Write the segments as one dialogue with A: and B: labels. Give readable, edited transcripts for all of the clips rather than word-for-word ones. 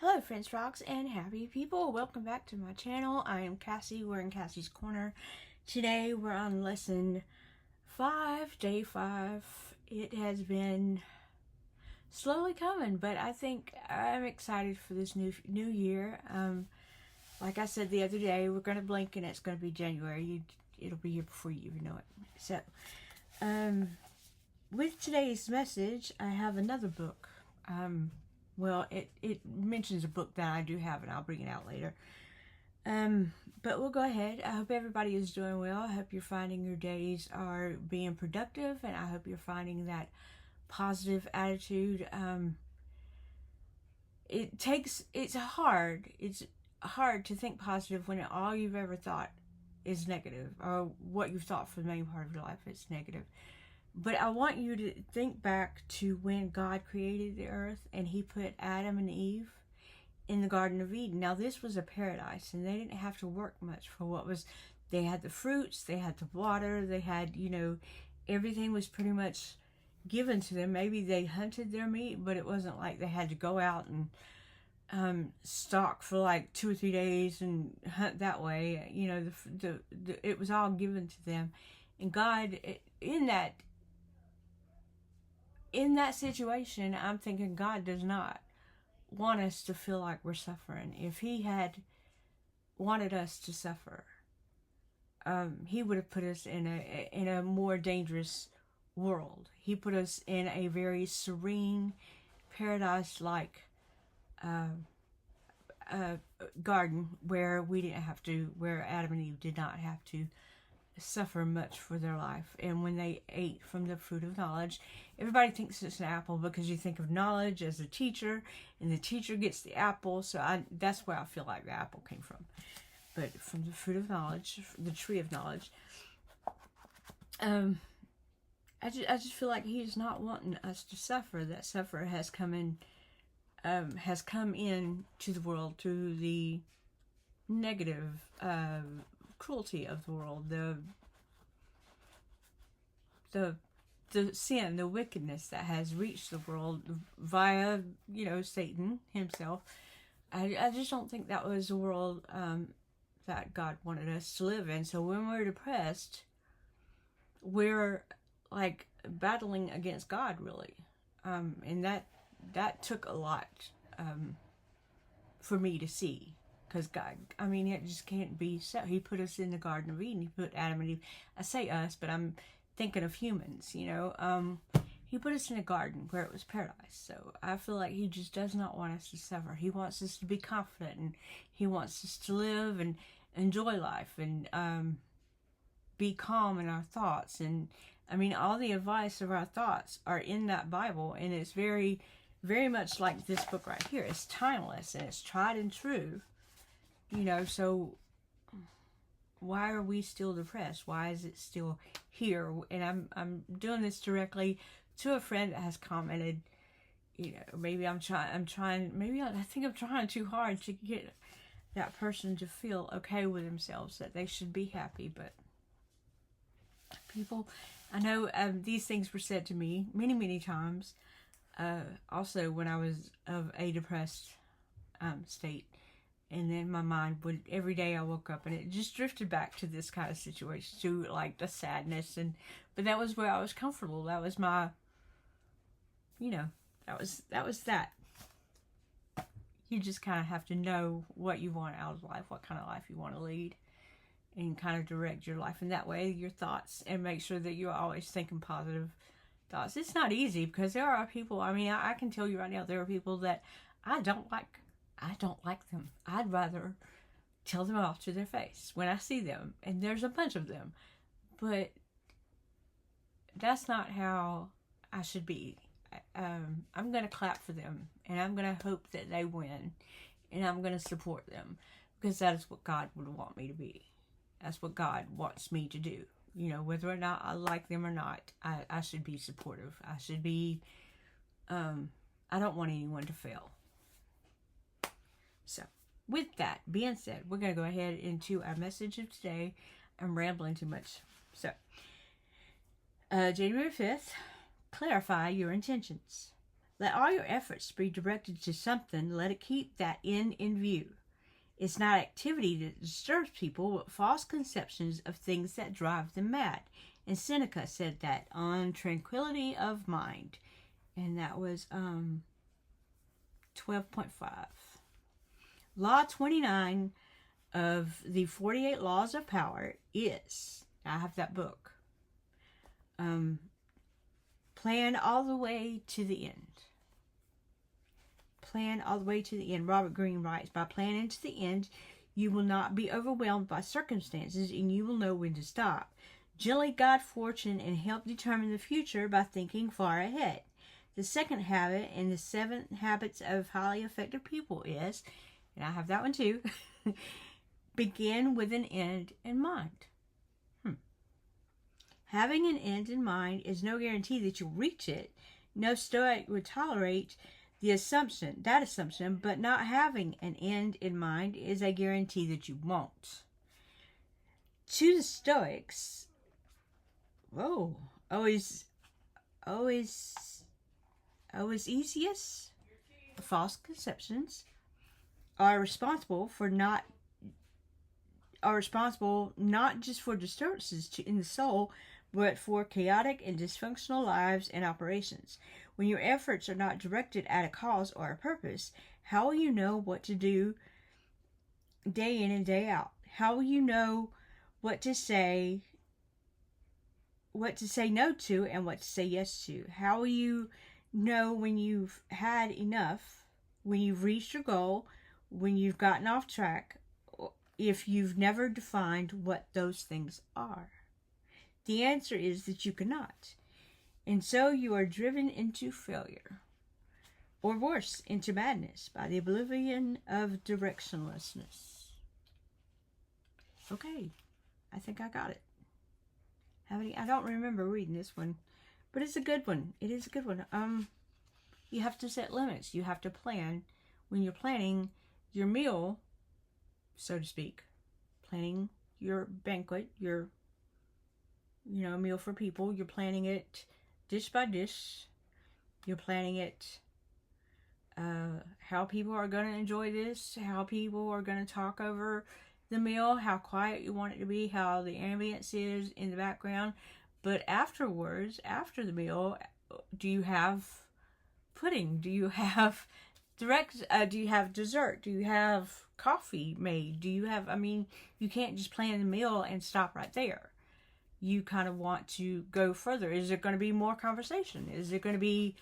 A: Hello friends, frogs, and happy people. Welcome back to my channel. I am Cassie. We're in Cassie's Corner. Today we're on lesson 5, day 5. It has been slowly coming, but I think I'm excited for this new year. Like I said the other day, we're going to blink and it's going to be January. It'll be here before you even know it. So, with today's message, I have another book. Well, it mentions a book that I do have, and I'll bring it out later. But we'll go ahead. I hope everybody is doing well. I hope you're finding your days are being productive, and I hope you're finding that positive attitude. It's hard to think positive when all you've ever thought is negative, or what you've thought for the main part of your life is negative. But I want you to think back to when God created the earth and he put Adam and Eve in the Garden of Eden. Now this was a paradise and they didn't have to work much for what was, they had the fruits, they had the water, they had, everything was pretty much given to them. Maybe they hunted their meat, but it wasn't like they had to go out and stalk for like 2 or 3 days and hunt that way. It was all given to them. And God, in that situation, I'm thinking God does not want us to feel like we're suffering. If he had wanted us to suffer, he would have put us in a more dangerous world. He put us in a very serene, paradise-like garden where where Adam and Eve did not have to suffer much for their life. And when they ate from the fruit of knowledge, everybody thinks it's an apple because you think of knowledge as a teacher, and the teacher gets the apple. So that's where I feel like the apple came from. But from the fruit of knowledge, the tree of knowledge, I just feel like he is not wanting us to suffer. That suffer has come in to the world through the negative cruelty of the world, the sin, the wickedness that has reached the world via, Satan himself. I just don't think that was the world that God wanted us to live in. So when we're depressed, we're like battling against God, really. And that took a lot for me to see. Because God, it just can't be so. He put us in the Garden of Eden. He put Adam and Eve. I say us, but I'm thinking of humans, He put us in a garden where it was paradise. So I feel like he just does not want us to suffer. He wants us to be confident, and he wants us to live and enjoy life and be calm in our thoughts. And all the advice of our thoughts are in that Bible, and it's very, very much like this book right here. It's timeless and it's tried and true. So why are we still depressed? Why is it still here? And I'm doing this directly to a friend that has commented, maybe I think I'm trying too hard to get that person to feel okay with themselves, that they should be happy. But people, I know these things were said to me many, many times. Also when I was of a depressed state. And then my mind would, every day I woke up and it just drifted back to this kind of situation, to like the sadness. But that was where I was comfortable. That was my, that was that. You just kind of have to know what you want out of life, what kind of life you want to lead, and kind of direct your life in that way, your thoughts, and make sure that you're always thinking positive thoughts. It's not easy because there are people, I can tell you right now, there are people that I don't like them. I'd rather tell them off to their face when I see them, and there's a bunch of them. But that's not how I should be. I'm going to clap for them, and I'm going to hope that they win, and I'm going to support them, because that is what God would want me to be. That's what God wants me to do. Whether or not I like them or not, I should be supportive. I should be, I don't want anyone to fail. So, with that being said, we're going to go ahead into our message of today. I'm rambling too much. So, January 5th, clarify your intentions. Let all your efforts be directed to something. Let it keep that end in view. It's not activity that disturbs people, but false conceptions of things that drive them mad. And Seneca said that on Tranquility of Mind. And that was 12.5. Law 29 of the 48 Laws of Power is, I have that book, plan all the way to the end. Plan all the way to the end. Robert Greene writes, by planning to the end, you will not be overwhelmed by circumstances and you will know when to stop. Gently guide fortune and help determine the future by thinking far ahead. The second habit in the 7 habits of highly effective people is, and I have that one too, begin with an end in mind. Having an end in mind is no guarantee that you'll reach it. No Stoic would tolerate that assumption, but not having an end in mind is a guarantee that you won't. To the Stoics, Oisius, false conceptions are responsible not just for disturbances in the soul, but for chaotic and dysfunctional lives and operations. When your efforts are not directed at a cause or a purpose, how will you know what to do day in and day out? How will you know what to say no to and what to say yes to? How will you know when you've had enough, when you've reached your goal, when you've gotten off track, if you've never defined what those things are? The answer is that you cannot. And so you are driven into failure, or worse, into madness, by the oblivion of directionlessness. Okay, I think I got it. I don't remember reading this one, but it's a good one. It is a good one. You have to set limits. You have to plan when you're planning your meal, so to speak. Planning your banquet, your meal for people. You're planning it dish by dish. You're planning it how people are going to enjoy this, how people are going to talk over the meal, how quiet you want it to be, how the ambience is in the background. But afterwards, after the meal, do you have pudding? Do you have do you have dessert? Do you have coffee made? Do you have, you can't just plan the meal and stop right there. You kind of want to go further. Is there going to be more conversation? Is it going to be,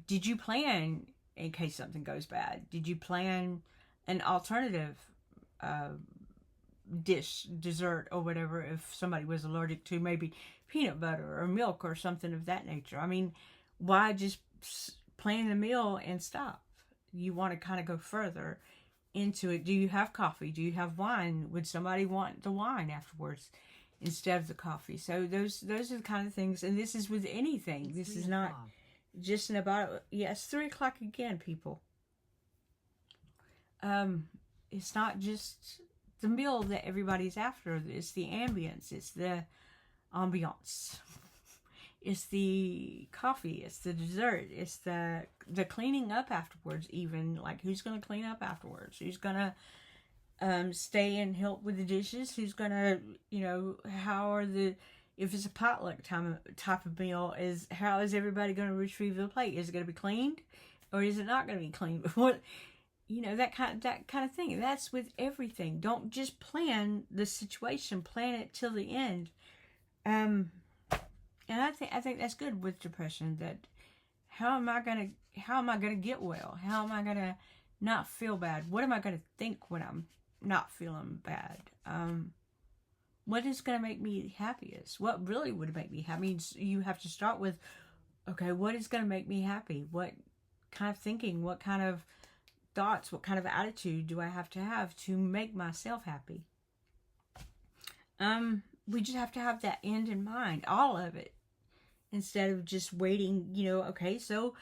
A: did you plan in case something goes bad? Did you plan an alternative dish, dessert, or whatever if somebody was allergic to maybe peanut butter or milk or something of that nature? Why just plan the meal and stop? You want to kind of go further into it. Do you have coffee? Do you have wine? Would somebody want the wine afterwards instead of the coffee? So those are the kind of things, and this is with anything. This is not just about, it's 3 o'clock again, people. It's not just the meal that everybody's after. It's the ambience. It's the ambiance. It's the coffee. It's the dessert. It's the cleaning up afterwards. Even like, who's going to clean up afterwards? Who's going to stay and help with the dishes? Who's going to, if it's a potluck type of meal, how is everybody going to retrieve the plate? Is it going to be cleaned, or is it not going to be cleaned? What, that kind of thing. That's with everything. Don't just plan the situation. Plan it till the end. And I think that's good with depression. That how am I gonna get well? How am I gonna not feel bad? What am I gonna think when I'm not feeling bad? What is gonna make me happiest? What really would make me happy? You have to start with, okay, what is gonna make me happy? What kind of thinking? What kind of thoughts? What kind of attitude do I have to make myself happy? We just have to have that end in mind, all of it, instead of just waiting, okay, so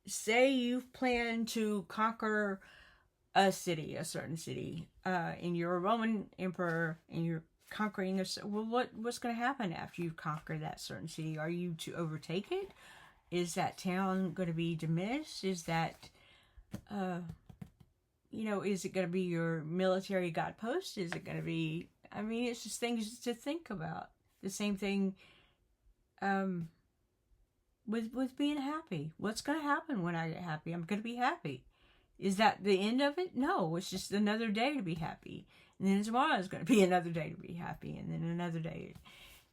A: say you've planned to conquer a certain city, and you're a Roman emperor, and you're conquering what's going to happen after you've conquered that certain city? Are you to overtake it? Is that town going to be diminished? Is that, is it going to be your military guidepost? Is it going to be, it's just things to think about. The same thing with being happy. What's going to happen when I get happy? I'm going to be happy. Is that the end of it? No, it's just another day to be happy. And then tomorrow is going to be another day to be happy. And then another day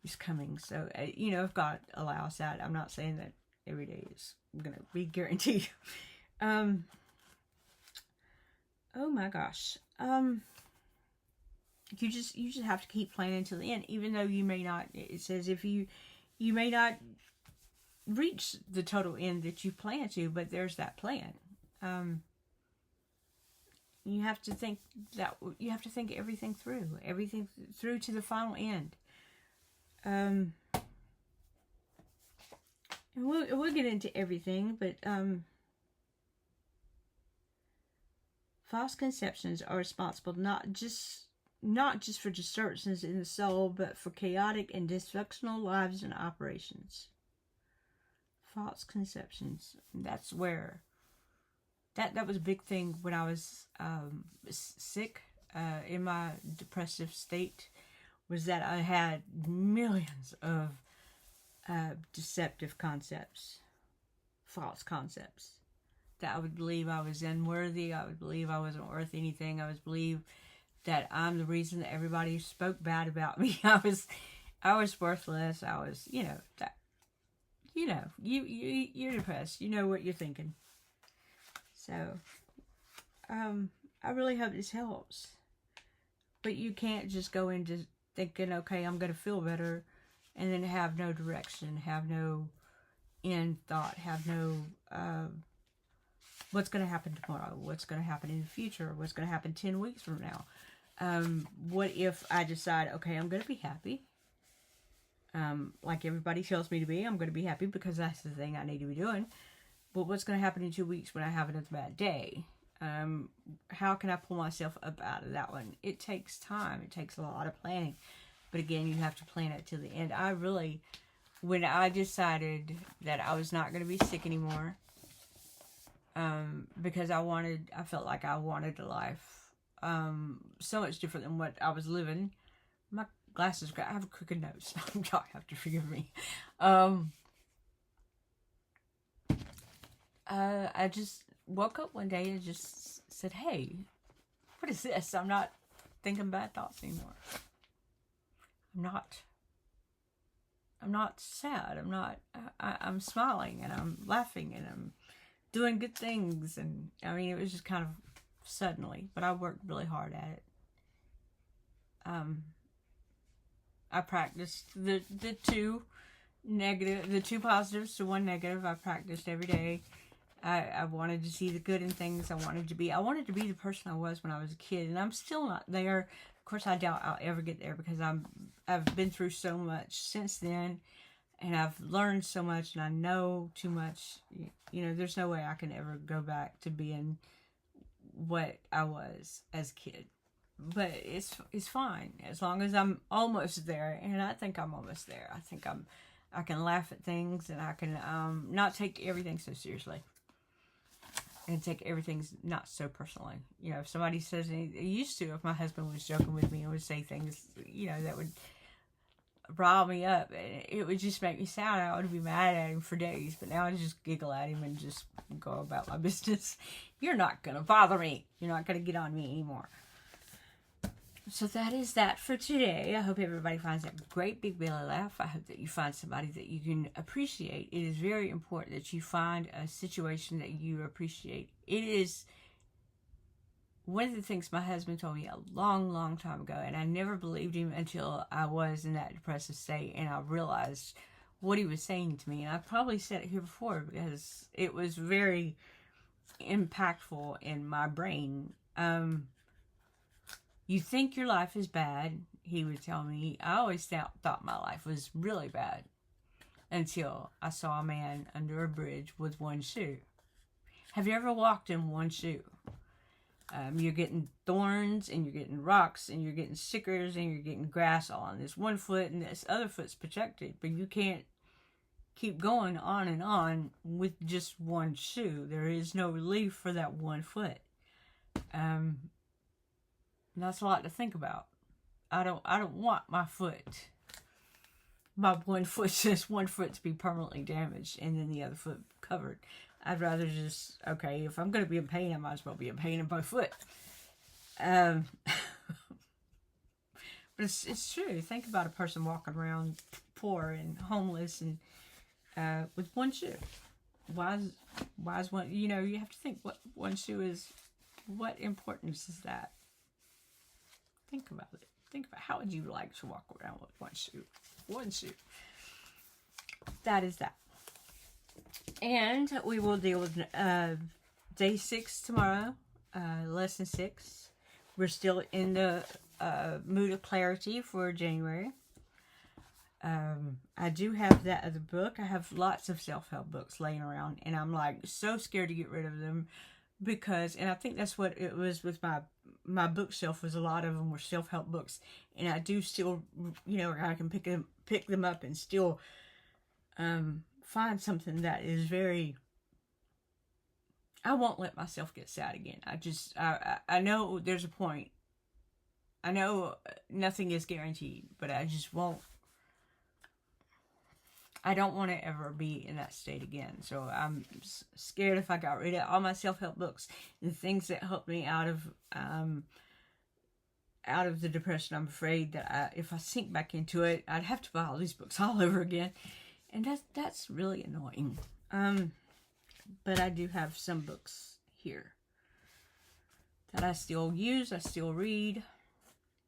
A: is coming. So, if God allows that, I'm not saying that every day is going to be guaranteed. Oh my gosh. You just have to keep planning until the end, even though you may not, it says if you may not reach the total end that you plan to, but there's that plan. You have to think everything through to the final end. And we'll get into everything, but false conceptions are responsible not just for disturbances in the soul, but for chaotic and dysfunctional lives and operations. False conceptions. That's where that was a big thing when I was sick, in my depressive state, was that I had millions of deceptive concepts, false concepts, that I would believe I was unworthy. I would believe I wasn't worth anything. I would believe that I'm the reason that everybody spoke bad about me. I was worthless. I was, you're depressed. You know what you're thinking. So, I really hope this helps. But you can't just go into thinking, okay, I'm going to feel better, and then have no direction, have no end thought, have no, what's going to happen tomorrow, what's going to happen in the future, what's going to happen 10 weeks from now. What if I decide, okay, I'm going to be happy, like everybody tells me to be. I'm going to be happy because that's the thing I need to be doing. But what's going to happen in 2 weeks when I have another bad day? How can I pull myself up out of that one? It takes time. It takes a lot of planning. But again, you have to plan it till the end. When I decided that I was not going to be sick anymore, because I felt like I wanted a life so much different than what I was living. My glasses, I have a crooked nose. Y'all have to forgive me. I just woke up one day and just said, hey, what is this? I'm not thinking bad thoughts anymore. I'm not sad. I'm smiling and I'm laughing and I'm doing good things. And it was just kind of suddenly, but I worked really hard at it. I practiced the two positives to one negative. I practiced every day. I wanted to see the good in things. I wanted to be the person I was when I was a kid, and I'm still not there. Of course, I doubt I'll ever get there because I've been through so much since then, and I've learned so much, and I know too much. There's no way I can ever go back to being what I was as a kid. But it's fine as long as I'm almost there, and I think I'm almost there. I think I can laugh at things, and I can not take everything so seriously. And take everything not so personally. If somebody says anything, I used to, if my husband was joking with me and would say things, that would rile me up. It would just make me sad. I would be mad at him for days. But now I just giggle at him and just go about my business. You're not going to bother me. You're not going to get on me anymore. So that is that for today. I hope everybody finds that great big belly laugh. I hope that you find somebody that you can appreciate. It is very important that you find a situation that you appreciate. It is one of the things my husband told me a long, long time ago, and I never believed him until I was in that depressive state and I realized what he was saying to me. And I've probably said it here before because it was very impactful in my brain. You think your life is bad, he would tell me. I always thought my life was really bad until I saw a man under a bridge with one shoe. Have you ever walked in one shoe? You're getting thorns and you're getting rocks and you're getting stickers and you're getting grass all on this one foot, and this other foot's protected, but you can't keep going on and on with just one shoe. There is no relief for that one foot. That's a lot to think about. I don't want my one foot, just one foot to be permanently damaged and then the other foot covered. I'd rather just, okay, if I'm going to be in pain, I might as well be in pain in both foot. But it's true. Think about a person walking around poor and homeless and with one shoe. Why is one, you have to think what one shoe is. What importance is that? Think about it. Think about how would you like to walk around with one shoe? One shoe. That is that. And we will deal with day 6 tomorrow, lesson 6. We're still in the mood of clarity for January. I do have that other book. I have lots of self-help books laying around, and I'm like so scared to get rid of them because, and I think that's what it was with my bookshelf, was a lot of them were self-help books, and I do still, I can pick them up and still find something that is very, I won't let myself get sad again. I know there's a point. I know nothing is guaranteed, but I just won't. I don't want to ever be in that state again. So I'm scared if I got rid of all my self-help books and things that helped me out of the depression. I'm afraid that if I sink back into it, I'd have to buy all these books all over again. And that's really annoying. But I do have some books here that I still use, I still read.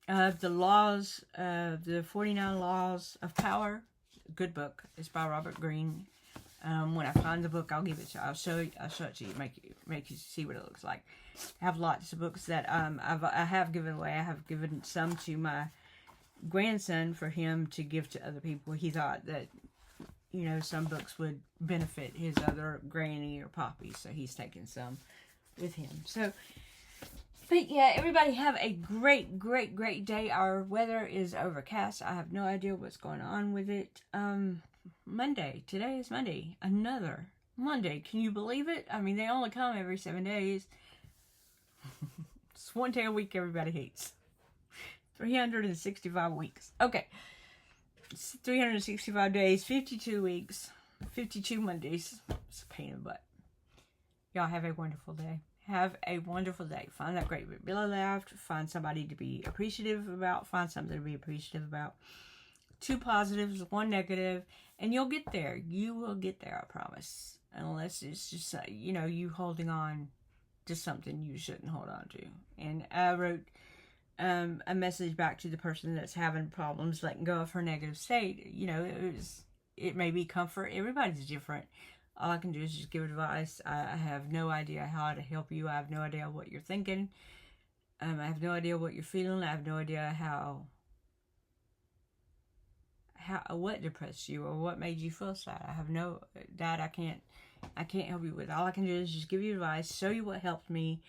A: The 49 Laws of Power, good book. It's by Robert Greene. When I find the book, I'll give it to you. I'll show it to you, make you see what it looks like. I have lots of books that I have given away. I have given some to my grandson for him to give to other people. He thought that some books would benefit his other granny or poppy, so he's taken some with him. So, but yeah, everybody have a great, great, great day. Our weather is overcast. I have no idea what's going on with it. Monday. Today is Monday. Another Monday. Can you believe it? I mean, they only come every 7 days. It's one day a week everybody hates. 365 weeks. Okay. 365 days, 52 weeks, 52 Mondays. It's a pain in the butt. Y'all have a wonderful day. Have a wonderful day. Find that great Billy laughed. Find somebody to be appreciative about. Find something to be appreciative about. 2 positives, 1 negative, and you'll get there. You will get there, I promise. Unless it's just, you holding on to something you shouldn't hold on to. And I wrote a message back to the person that's having problems letting go of her negative state. It may be comfort. Everybody's different. All I can do is just give advice. I have no idea how to help you. I have no idea what you're thinking. I have no idea what you're feeling. I have no idea what depressed you or what made you feel sad. I have that I can't help you with. All I can do is just give you advice, show you what helped me.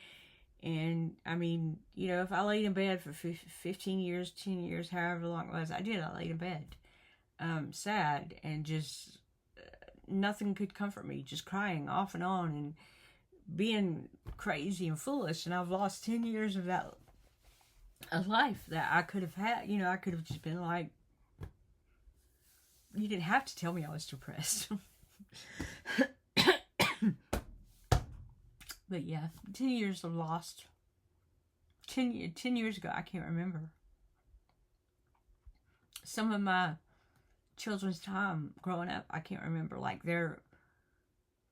A: And I mean, if I laid in bed for 15 years, 10 years, however long it was, I laid in bed, sad, and just nothing could comfort me, just crying off and on and being crazy and foolish. And I've lost 10 years of that, a life that I could have had. I could have just been like, you didn't have to tell me I was depressed. But yeah, 10 years of lost. 10 years ago, I can't remember. Some of my children's time growing up, I can't remember. Like their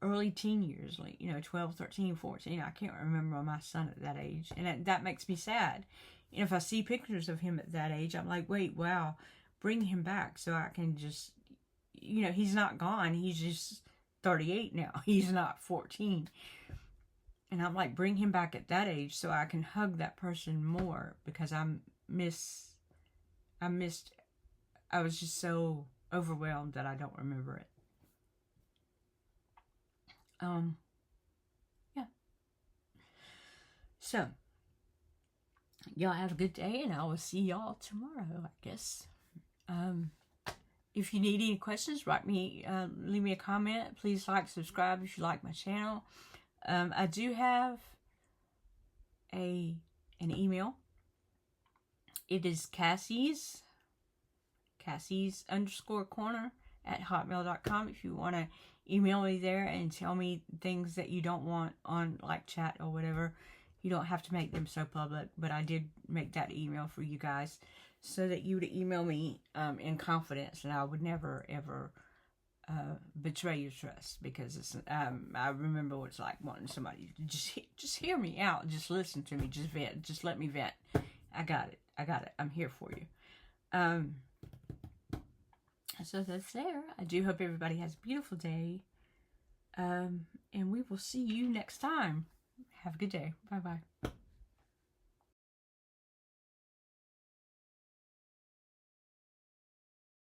A: early teen years, 12, 13, 14. I can't remember my son at that age. And that makes me sad. And if I see pictures of him at that age, I'm like, wait, wow, bring him back so I can just, he's not gone. He's just 38 now. He's not 14. And I'm like, bring him back at that age so I can hug that person more, because I was just so overwhelmed that I don't remember it. Yeah. So, y'all have a good day, and I will see y'all tomorrow, I guess. if you need any questions, leave me a comment. Please like, subscribe if you like my channel. I do have an email. It is Cassies_corner@hotmail.com. If you want to email me there and tell me things that you don't want on like chat or whatever, you don't have to make them so public, but I did make that email for you guys so that you would email me in confidence, and I would never ever betray your trust, because it's I remember what it's like wanting somebody to just hear me out, just listen to me, just vent, just let me vent. I got it. I'm here for you. So that's there. I do hope everybody has a beautiful day. And we will see you next time. Have a good day. Bye-bye.